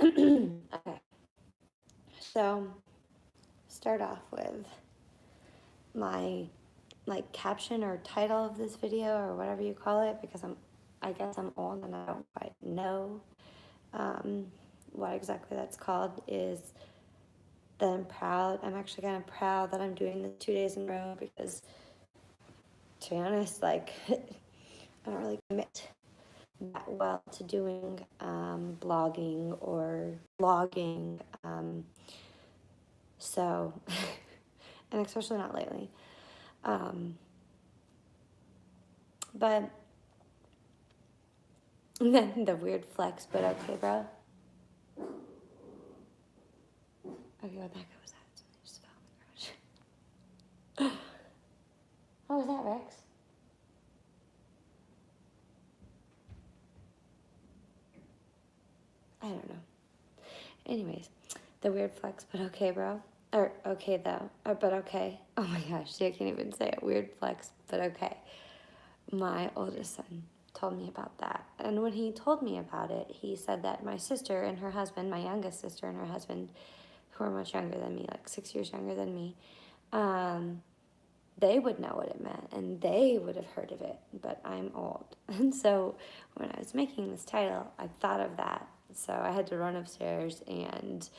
Okay, so start off with my like caption or title of this video or whatever you call it, because I guess I'm old and I don't quite know what exactly that's called. Is that I'm actually kind of proud that I'm doing this 2 days in a row, because to be honest, like I don't really commit that well to doing blogging or vlogging. So, and especially not lately. But then the weird flex, but okay, bro. Okay, what the heck was that? Something just fell in the garage. What was that, Rex? I don't know. Anyways, the weird flex, but okay, bro. Or okay, though. Or but okay. Oh my gosh, see, I can't even say it. Weird flex, but okay. My oldest son told me about that. And when he told me about it, he said that my sister and her husband, my youngest sister and her husband, who are much younger than me, like 6 years younger than me, they would know what it meant and they would have heard of it, but I'm old. And so when I was making this title, I thought of that. So I had to run upstairs and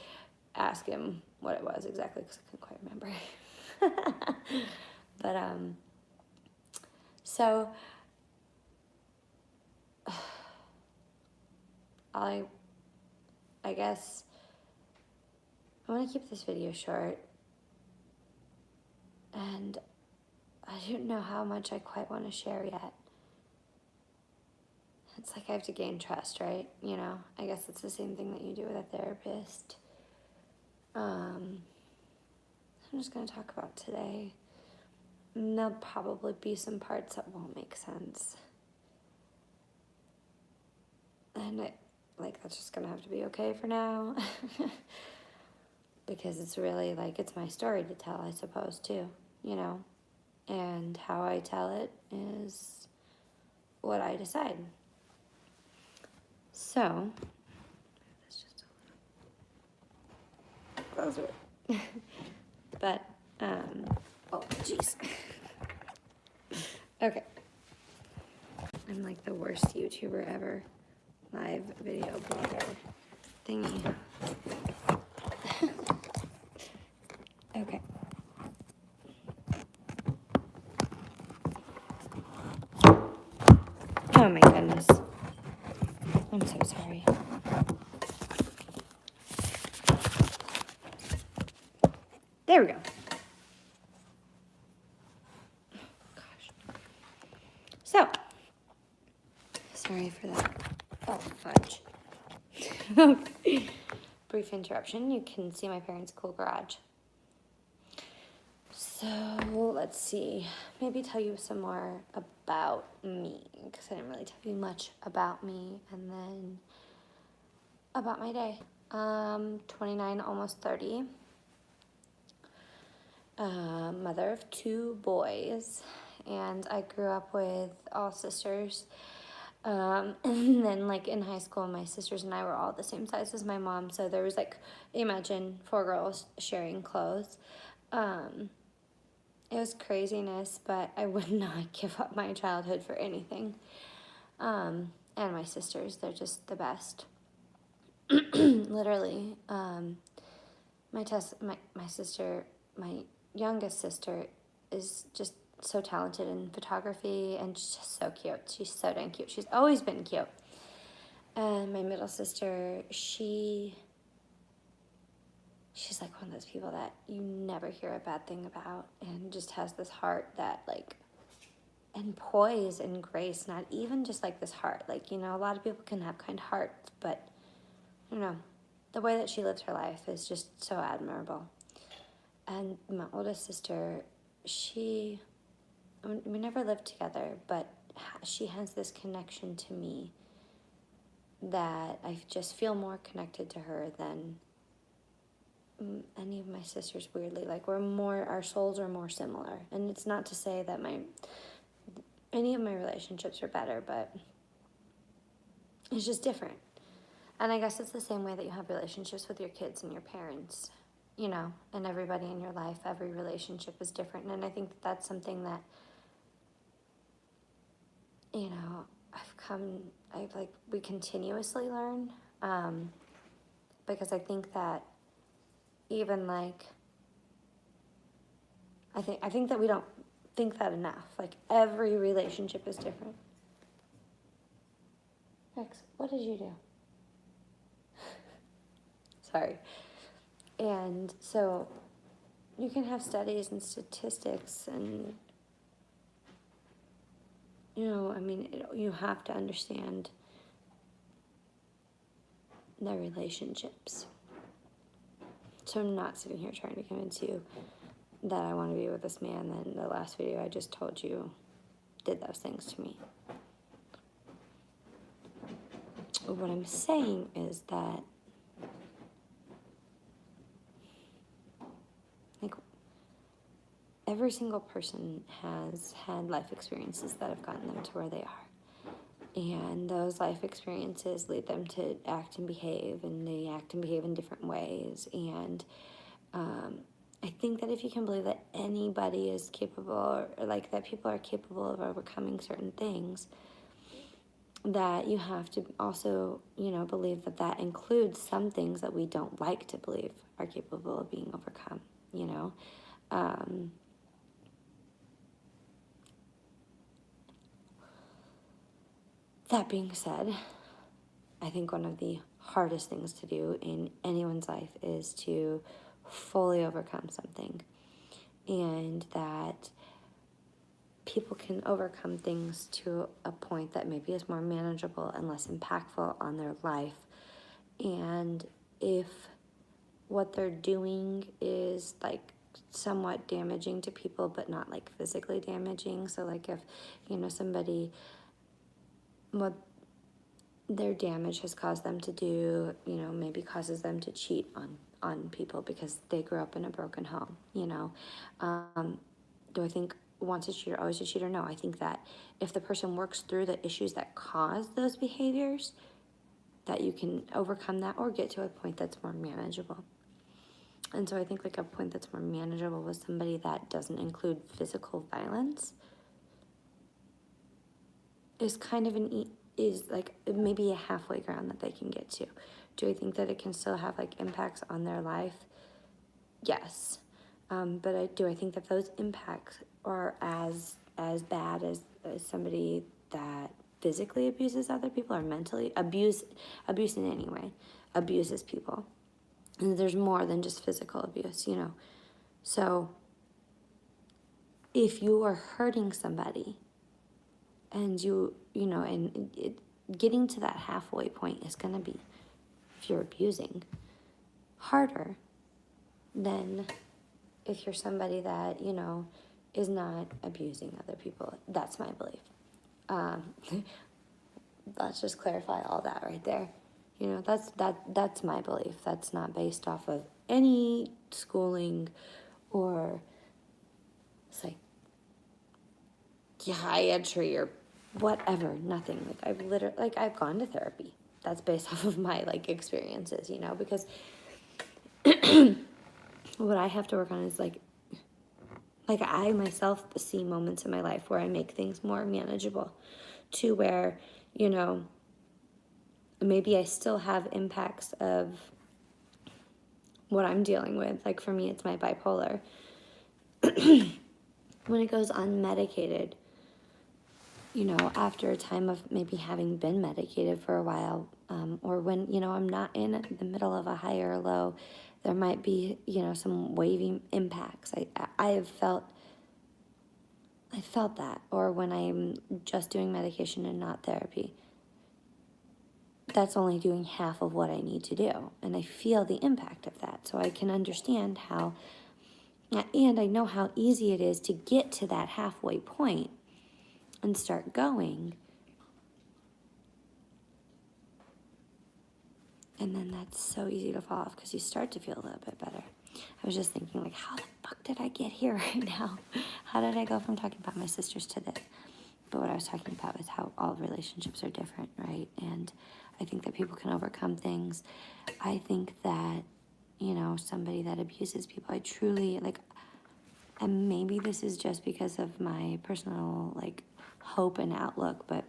ask him what it was exactly, because I couldn't quite remember. But so I guess I want to keep this video short, and I don't know how much I quite want to share yet. It's like I have to gain trust, right? You know, I guess it's the same thing that you do with a therapist. I'm just going to talk about today. And there'll probably be some parts that won't make sense. And that's just going to have to be okay for now. Because it's really it's my story to tell, I suppose, too, you know? And how I tell it is what I decide. So, let's just close it. But, oh, jeez. Okay. I'm like the worst YouTuber ever. Live video blogger thingy. Okay. Oh my goodness. I'm so sorry. There we go. Gosh. So, sorry for that. Oh, fudge. Brief interruption. You can see my parents' cool garage. So, let's see. Maybe tell you some more about me, because I didn't really tell you much about me. And then about my day. 29, almost 30. Mother of 2 boys. And I grew up with all sisters. And then in high school, my sisters and I were all the same size as my mom. So there was imagine 4 girls sharing clothes. It was craziness, but I would not give up my childhood for anything. And my sisters, they're just the best. Literally. My sister, my youngest sister, is just so talented in photography, and she's just so cute. She's so dang cute. She's always been cute. And my middle sister, she's like one of those people that you never hear a bad thing about, and just has this heart that and poise and grace, not even just this heart. A lot of people can have kind hearts, but I don't know. The way that she lives her life is just so admirable. And my oldest sister, we never lived together, but she has this connection to me that I just feel more connected to her than any of my sisters, weirdly. Our souls are more similar. And it's not to say that any of my relationships are better, but it's just different. And I guess it's the same way that you have relationships with your kids and your parents, you know, and everybody in your life. Every relationship is different. And I think that that's something that, you know, we continuously learn. Because I think that even like, I think that we don't think that enough. Like every relationship is different. Rex, what did you do? Sorry. And so you can have studies and statistics and, you know, I mean, you have to understand their relationships. So I'm not sitting here trying to convince you that I want to be with this man, then the last video I just told you did those things to me. What I'm saying is that, like, every single person has had life experiences that have gotten them to where they are. And those life experiences lead them to act and behave, and they act and behave in different ways. And I think that if you can believe that anybody is capable, or like that people are capable of overcoming certain things, that you have to also, you know, believe that that includes some things that we don't like to believe are capable of being overcome, you know. That being said, I think one of the hardest things to do in anyone's life is to fully overcome something. And that people can overcome things to a point that maybe is more manageable and less impactful on their life. And if what they're doing is like somewhat damaging to people, but not like physically damaging. So like if, you know, somebody, what their damage has caused them to do, you know, maybe causes them to cheat on people because they grew up in a broken home, you know. Do I think once a cheater, always a cheater? No, I think that if the person works through the issues that cause those behaviors, that you can overcome that or get to a point that's more manageable. And so I think like a point that's more manageable with somebody that doesn't include physical violence is kind of is like maybe a halfway ground that they can get to. Do I think that it can still have like impacts on their life? Yes. But do I think that those impacts are as bad as somebody that physically abuses other people or mentally abuse in any way abuses people? And there's more than just physical abuse, you know. So if you are hurting somebody and you know, and getting to that halfway point is going to be, if you're abusing, harder than if you're somebody that, you know, is not abusing other people. That's my belief. Let's just clarify all that right there. You know, that's my belief. That's not based off of any schooling or psychiatry or whatever. Nothing. Like I've gone to therapy. That's based off of my like experiences, you know, because what I have to work on is like I myself see moments in my life where I make things more manageable to where, you know, maybe I still have impacts of what I'm dealing with. Like for me, it's my bipolar. When it goes unmedicated, you know, after a time of maybe having been medicated for a while, or when, you know, I'm not in the middle of a high or a low, there might be, you know, some wavy impacts. I felt that. Or when I'm just doing medication and not therapy, that's only doing half of what I need to do. And I feel the impact of that. So I can understand how, and I know how easy it is to get to that halfway point and start going. And then that's so easy to fall off because you start to feel a little bit better. I was just thinking, like, how the fuck did I get here right now? How did I go from talking about my sisters to this? But what I was talking about is how all relationships are different, right? And I think that people can overcome things. I think that, somebody that abuses people, I truly, and maybe this is just because of my personal, hope and outlook, but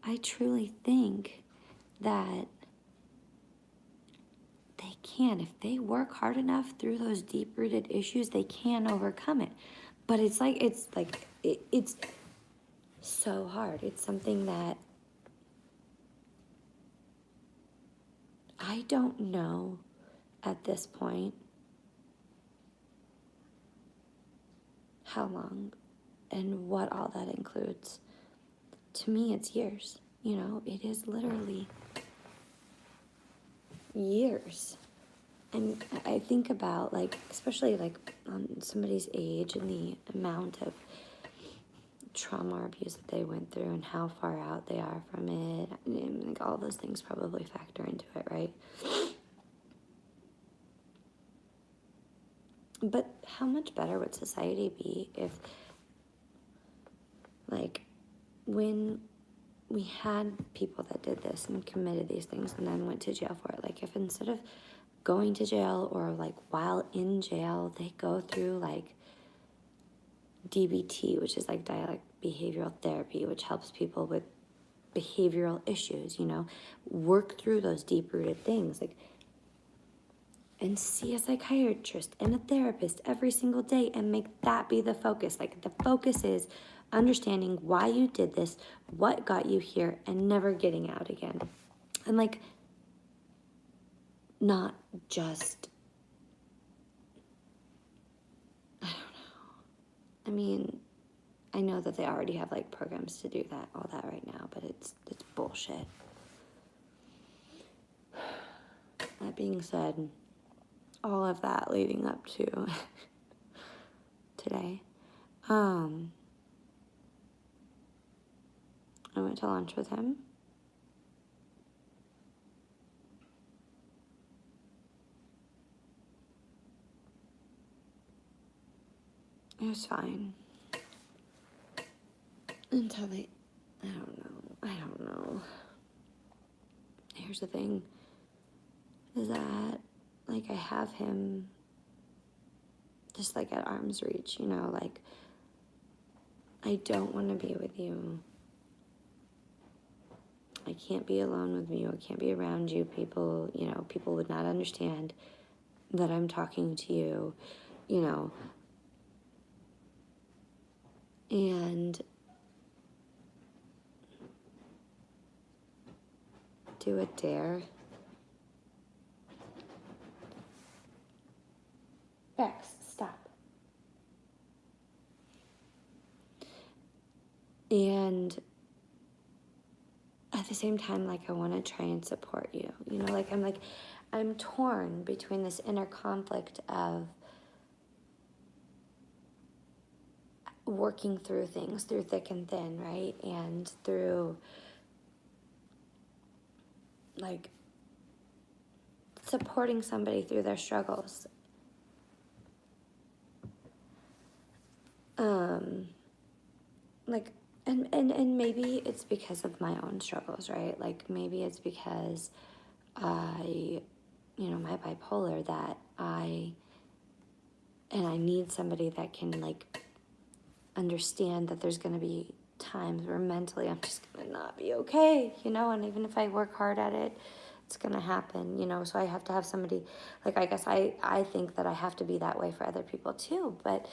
I truly think that they can. If they work hard enough through those deep-rooted issues, they can overcome it. But it's so hard. It's something that I don't know at this point how long and what all that includes. To me, it's years. It is literally years. And I think about, especially, on somebody's age and the amount of trauma or abuse that they went through and how far out they are from it. And, all those things probably factor into it, right? But how much better would society be if, when we had people that did this and committed these things and then went to jail for it, if instead of going to jail or, while in jail, they go through, DBT, which is, dialectic behavioral therapy, which helps people with behavioral issues, work through those deep-rooted things, and see a psychiatrist and a therapist every single day and make that be the focus. The focus is understanding why you did this, what got you here, and never getting out again. And, not just, I don't know. I mean, I know that they already have, programs to do all that right now, but it's bullshit. That being said, all of that leading up to today, I went to lunch with him. It was fine. Until I don't know. Here's the thing, is that, I have him just, at arm's reach, I don't want to be with you. I can't be alone with you. I can't be around you. People would not understand that I'm talking to you, and do a dare. Bex, stop. And at the same time, I want to try and support you. I'm torn between this inner conflict of working through things through thick and thin, right? And through, supporting somebody through their struggles. And maybe it's because of my own struggles, right? Maybe it's because my bipolar, that I need somebody that can, understand that there's going to be times where mentally I'm just going to not be okay, and even if I work hard at it, it's going to happen, so I have to have somebody, I guess I think that I have to be that way for other people too, but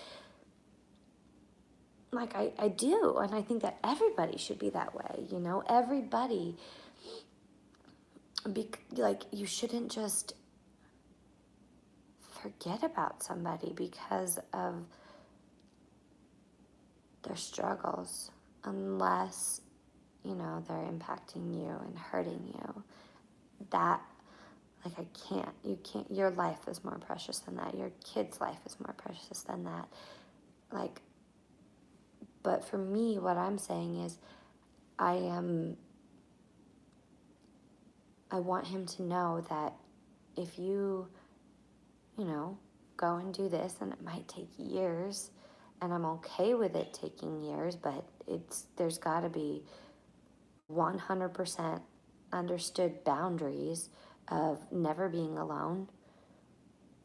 I do, and I think that everybody should be that way, everybody, you shouldn't just forget about somebody because of their struggles, unless, they're impacting you and hurting you. That, your life is more precious than that. Your kid's life is more precious than that. But for me, what I'm saying is, I want him to know that if you, go and do this, and it might take years, And I'm okay with it taking years, but there's got to be 100% understood boundaries of never being alone,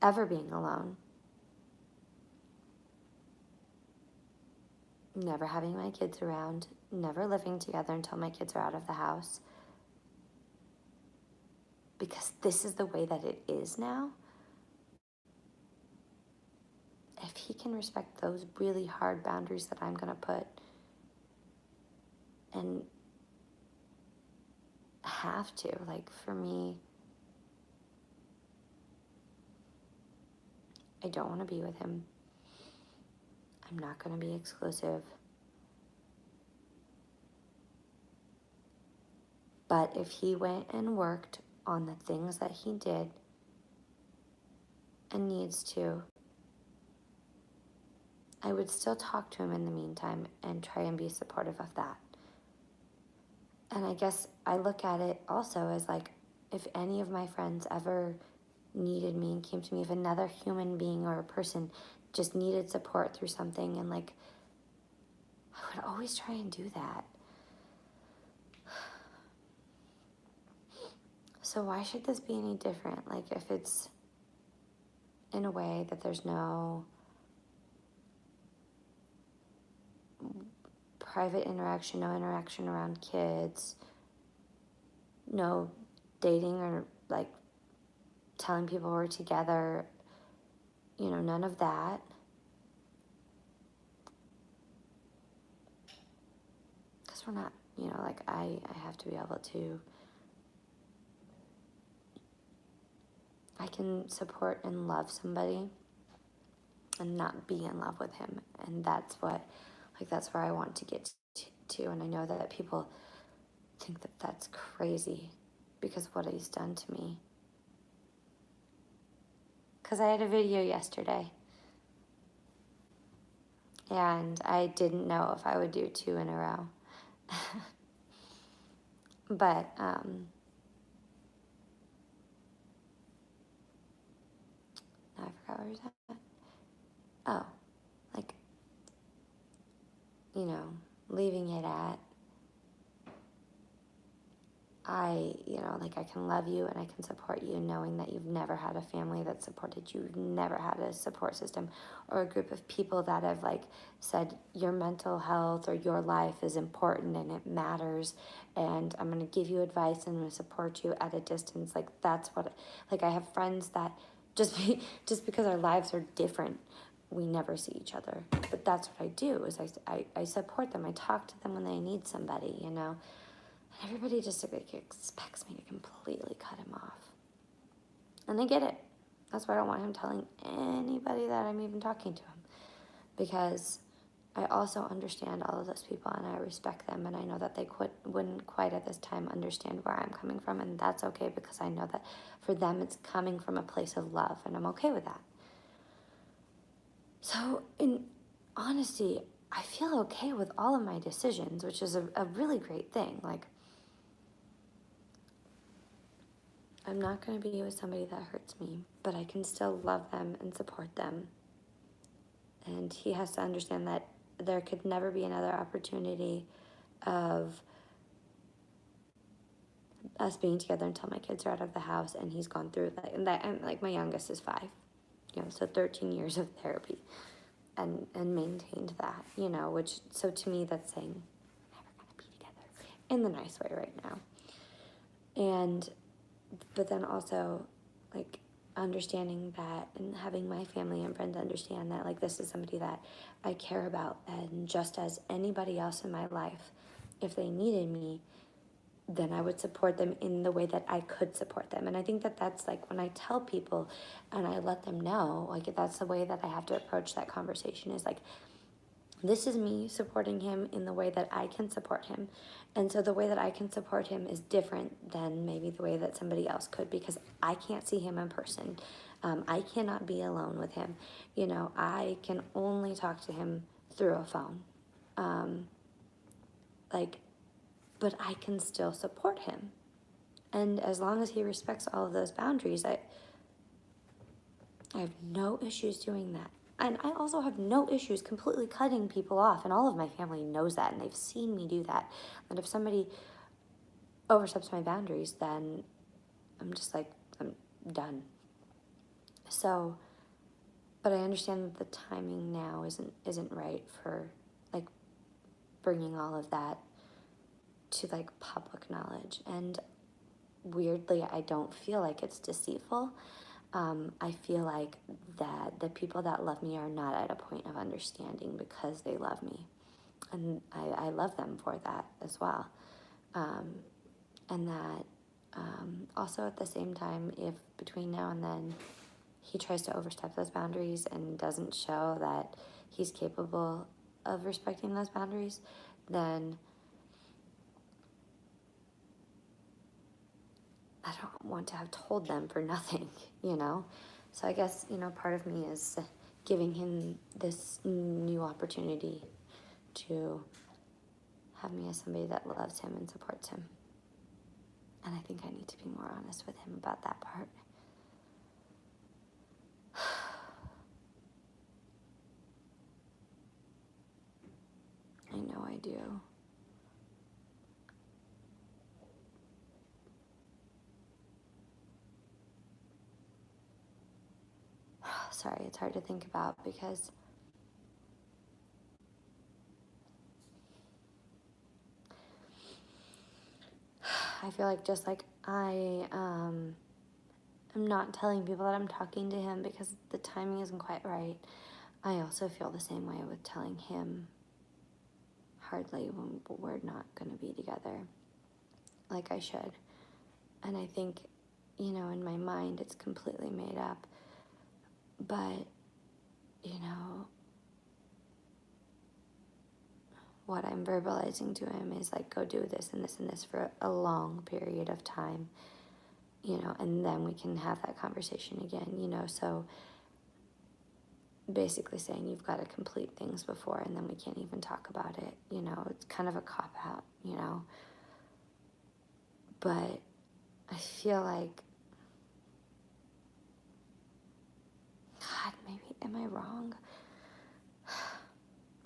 ever being alone, never having my kids around, never living together until my kids are out of the house. Because this is the way that it is now. If he can respect those really hard boundaries that I'm going to put and have to, like, for me, I don't want to be with him. I'm not going to be exclusive. But if he went and worked on the things that he did and needs to, I would still talk to him in the meantime and try and be supportive of that. And I guess I look at it also as like, if any of my friends ever needed me and came to me, if another human being or a person just needed support through something, and like, I would always try and do that. So why should this be any different? Like, if it's in a way that there's no private interaction, no interaction around kids, no dating or like telling people we're together, none of that. Because we're not, like I have to be able to, I can support and love somebody and not be in love with him. And that's where I want to get to. And I know that people think that that's crazy because of what he's done to me. Because I had a video yesterday and I didn't know if I would do 2 in a row. But, I forgot where I was at. Oh, like, leaving it at, I can love you and I can support you knowing that you've never had a family that supported you. You've never had a support system or a group of people that have said your mental health or your life is important and it matters, and I'm going to give you advice and I'm going to support you at a distance. That's what, I have friends that just because our lives are different, we never see each other. But that's what I do, is I support them. I talk to them when they need somebody, Everybody just expects me to completely cut him off. And I get it. That's why I don't want him telling anybody that I'm even talking to him. Because I also understand all of those people and I respect them. And I know that they wouldn't quite at this time understand where I'm coming from. And that's okay, because I know that for them it's coming from a place of love. And I'm okay with that. So in honesty, I feel okay with all of my decisions, which is a really great thing. I'm not going to be with somebody that hurts me, but I can still love them and support them. And he has to understand that there could never be another opportunity of us being together until my kids are out of the house and he's gone through that. And my youngest is 5, so 13 years of therapy and maintained that, which, so to me, that's saying never going to be together in the nice way right now. But then also, understanding that and having my family and friends understand that, this is somebody that I care about. And just as anybody else in my life, if they needed me, then I would support them in the way that I could support them. And I think that that's, when I tell people and I let them know, that's the way that I have to approach that conversation, is this is me supporting him in the way that I can support him. And so the way that I can support him is different than maybe the way that somebody else could, because I can't see him in person. I cannot be alone with him. I can only talk to him through a phone. But I can still support him. And as long as he respects all of those boundaries, I have no issues doing that. And I also have no issues completely cutting people off, and all of my family knows that, and they've seen me do that. And if somebody oversteps my boundaries, then I'm just like, I'm done. So, but I understand that the timing now isn't right for like bringing all of that to like public knowledge. And weirdly, I don't feel like it's deceitful. I feel like that the people that love me are not at a point of understanding because they love me. And I love them for that as well. And that also at the same time, if between now and then he tries to overstep those boundaries and doesn't show that he's capable of respecting those boundaries, then I don't want to have told them for nothing, you know? So I guess, part of me is giving him this new opportunity to have me as somebody that loves him and supports him. And I think I need to be more honest with him about that part. I know I do. Sorry, it's hard to think about because I feel like just like I am not telling people that I'm talking to him because the timing isn't quite right, I also feel the same way with telling him hardly when we're not going to be together like I should. And I think, in my mind it's completely made up. But, what I'm verbalizing to him is like, go do this and this and this for a long period of time, and then we can have that conversation again, so basically saying you've got to complete things before and then we can't even talk about it, it's kind of a cop-out, but I feel like, God, am I wrong?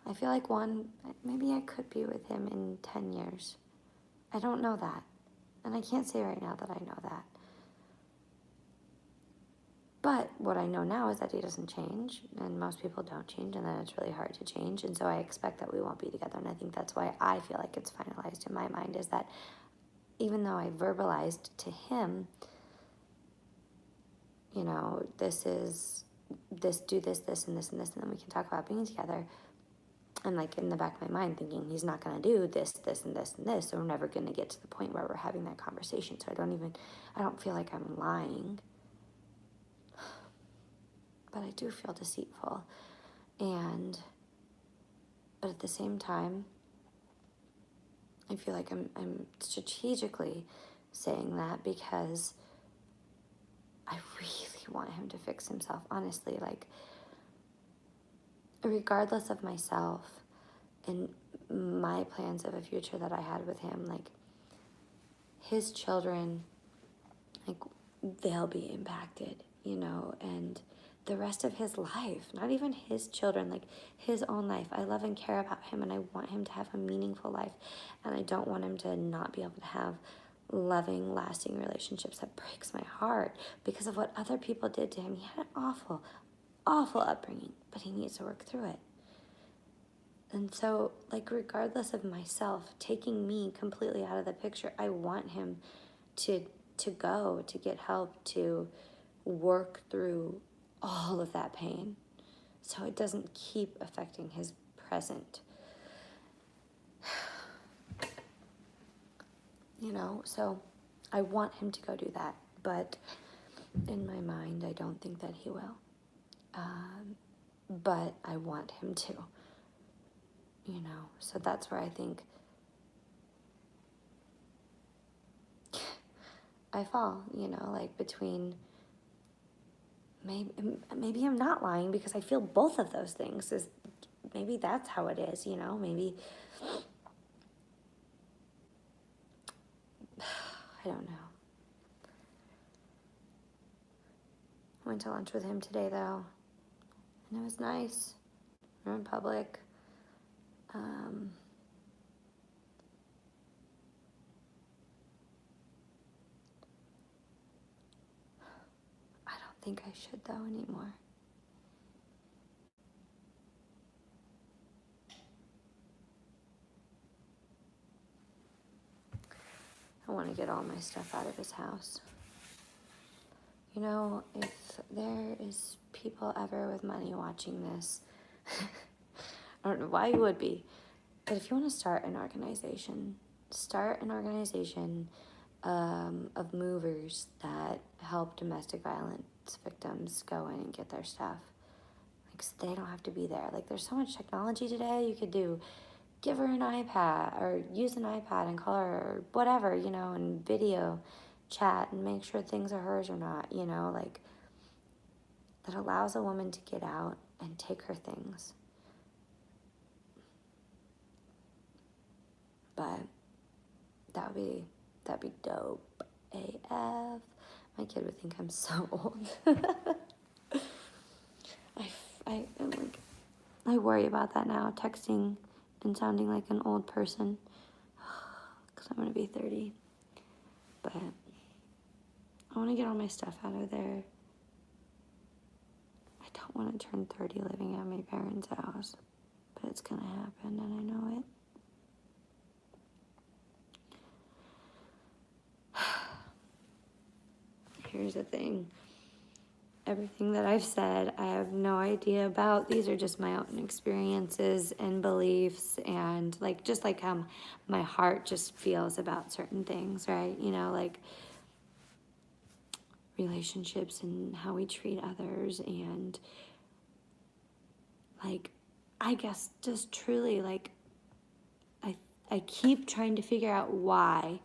I feel like maybe I could be with him in 10 years. I don't know that. And I can't say right now that I know that. But what I know now is that he doesn't change, and most people don't change, and then it's really hard to change. And so I expect that we won't be together. And I think that's why I feel like it's finalized in my mind, is that even though I verbalized to him, do this, and this, and this, and then we can talk about being together. And like in the back of my mind thinking he's not going to do this, this, and this, and this. So we're never going to get to the point where we're having that conversation. So I don't feel like I'm lying. But I do feel deceitful. But at the same time, I feel like I'm strategically saying that because I really want him to fix himself. Honestly, like, regardless of myself and my plans of a future that I had with him, like, his children, like, they'll be impacted, and the rest of his life, not even his children, like his own life. I love and care about him, and I want him to have a meaningful life, and I don't want him to not be able to have loving, lasting relationships. That breaks my heart because of what other people did to him. He had an awful, awful upbringing, but he needs to work through it. And so, like, regardless of myself, taking me completely out of the picture, I want him to go, to get help, to work through all of that pain so it doesn't keep affecting his present. So I want him to go do that, but in my mind, I don't think that he will. But I want him to, so that's where I think I fall, like between maybe I'm not lying because I feel both of those things. Maybe that's how it is, maybe I don't know. I went to lunch with him today though, And it was nice. We're in public. I don't think I should though anymore. I want to get all my stuff out of his house. You know, if there is people ever with money watching this, I don't know why you would be, but if you want to start an organization of movers that help domestic violence victims go in and get their stuff. Like, so they don't have to be there. Like, there's so much technology today. You could give her an iPad or use an iPad and call her or whatever, and video chat and make sure things are hers or not, like that allows a woman to get out and take her things. But that'd be dope AF. My kid would think I'm so old. I worry about that now, texting and sounding like an old person, because I'm going to be 30. But I want to get all my stuff out of there. I don't want to turn 30 living at my parents' house, but it's going to happen, and I know it. Here's the thing. Everything that I've said, I have no idea about. These are just my own experiences and beliefs, and just like how my heart just feels about certain things, right? Like relationships and how we treat others, and I guess just truly I keep trying to figure out why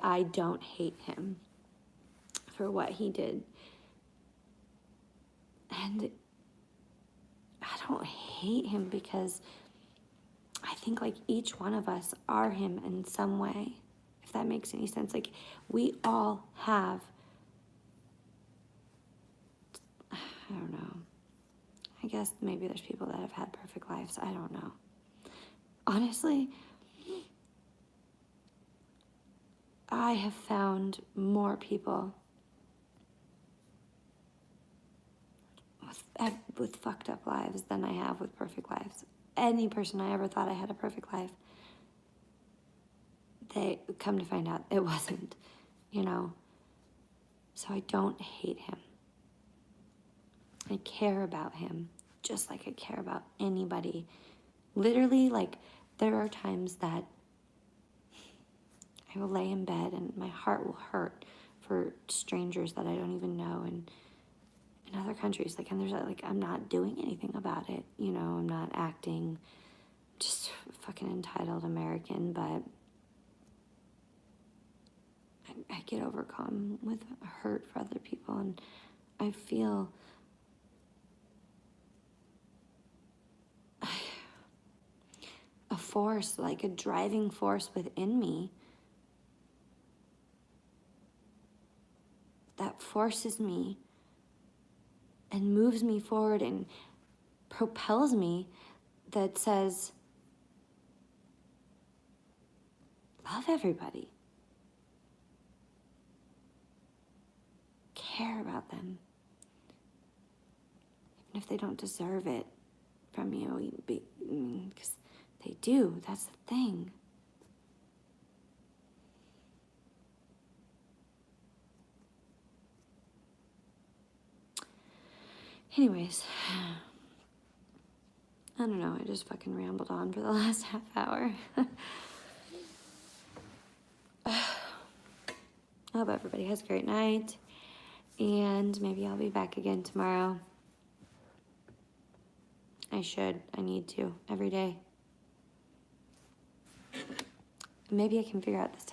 I don't hate him for what he did. And I don't hate him because I think each one of us are him in some way, if that makes any sense. We all have, I don't know. I guess maybe there's people that have had perfect lives. I don't know. Honestly, I have found more people with fucked up lives than I have with perfect lives. Any person I ever thought I had a perfect life, they come to find out it wasn't, So I don't hate him. I care about him just like I care about anybody. Literally, there are times that I will lay in bed and my heart will hurt for strangers that I don't even know and in other countries. And there's I'm not doing anything about it. I'm not acting just fucking entitled American, but I get overcome with hurt for other people, and I feel a force, a driving force within me that forces me and moves me forward and propels me, that says, love everybody. Care about them. Even if they don't deserve it from you, because they do. That's the thing. Anyways, I don't know. I just fucking rambled on for the last half hour. I hope everybody has a great night. And maybe I'll be back again tomorrow. I need to, every day. Maybe I can figure out this time.